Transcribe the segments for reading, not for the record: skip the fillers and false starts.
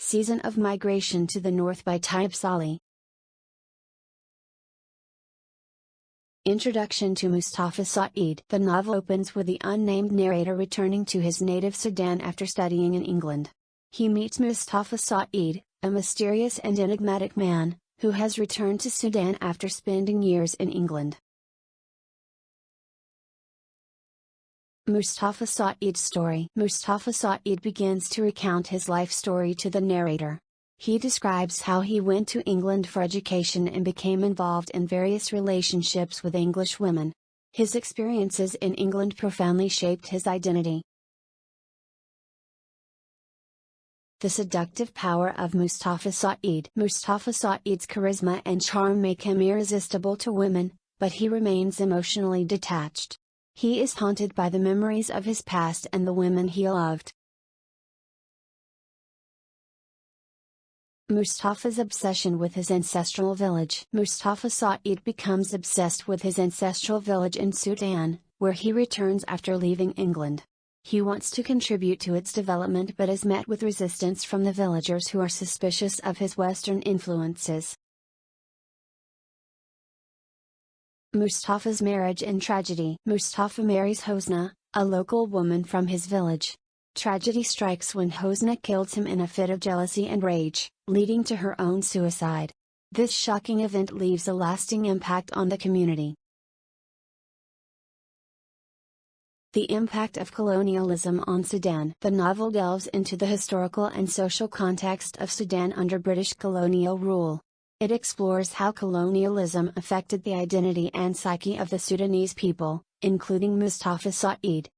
Season of Migration to the North by Tayeb Salih. Introduction to Mustafa Sa'id. The novel opens with the unnamed narrator returning to his native Sudan after studying in England. He meets Mustafa Sa'id, a mysterious and enigmatic man, who has returned to Sudan after spending years in England. Mustafa Sa'id's story. Mustafa Sa'id begins to recount his life story to the narrator. He describes how he went to England for education and became involved in various relationships with English women. His experiences in England profoundly shaped his identity. The seductive power of Mustafa Sa'id. Mustafa Sa'id's charisma and charm make him irresistible to women, but he remains emotionally detached. He is haunted by the memories of his past and the women he loved. Mustafa's obsession with his ancestral village. Mustafa Sa'id becomes obsessed with his ancestral village in Sudan, where he returns after leaving England. He wants to contribute to its development but is met with resistance from the villagers who are suspicious of his Western influences. Mustafa's marriage and tragedy. Mustafa marries Hosna, a local woman from his village. Tragedy strikes when Hosna kills him in a fit of jealousy and rage, leading to her own suicide. This shocking event leaves a lasting impact on the community. The impact of colonialism on Sudan. The novel delves into the historical and social context of Sudan under British colonial rule. It explores how colonialism affected the identity and psyche of the Sudanese people, including Mustafa Sa'id.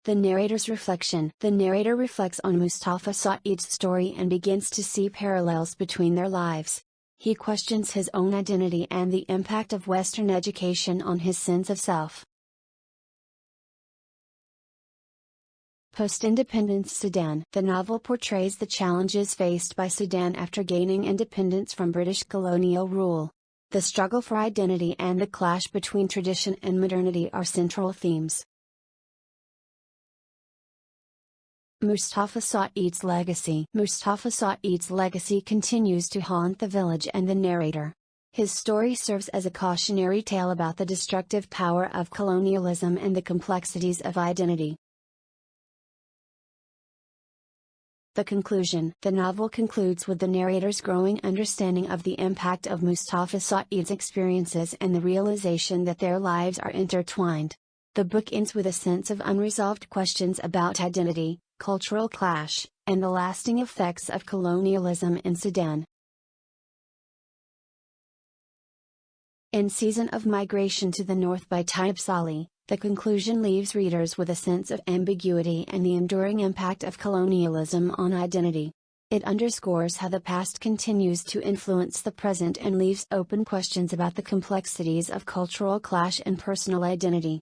The narrator's reflection. The narrator reflects on Mustafa Sa'id's story and begins to see parallels between their lives. He questions his own identity and the impact of Western education on his sense of self. Post-independence Sudan. The novel portrays the challenges faced by Sudan after gaining independence from British colonial rule. The struggle for identity and the clash between tradition and modernity are central themes. Mustafa Sa'id's legacy. Mustafa Sa'id's legacy continues to haunt the village and the narrator. His story serves as a cautionary tale about the destructive power of colonialism and the complexities of identity. The conclusion. The novel concludes with the narrator's growing understanding of the impact of Mustafa Sa'id's experiences and the realization that their lives are intertwined. The book ends with a sense of unresolved questions about identity, cultural clash, and the lasting effects of colonialism in Sudan. In Season of Migration to the North by Tayeb Salih, the conclusion leaves readers with a sense of ambiguity and the enduring impact of colonialism on identity. It underscores how the past continues to influence the present and leaves open questions about the complexities of cultural clash and personal identity.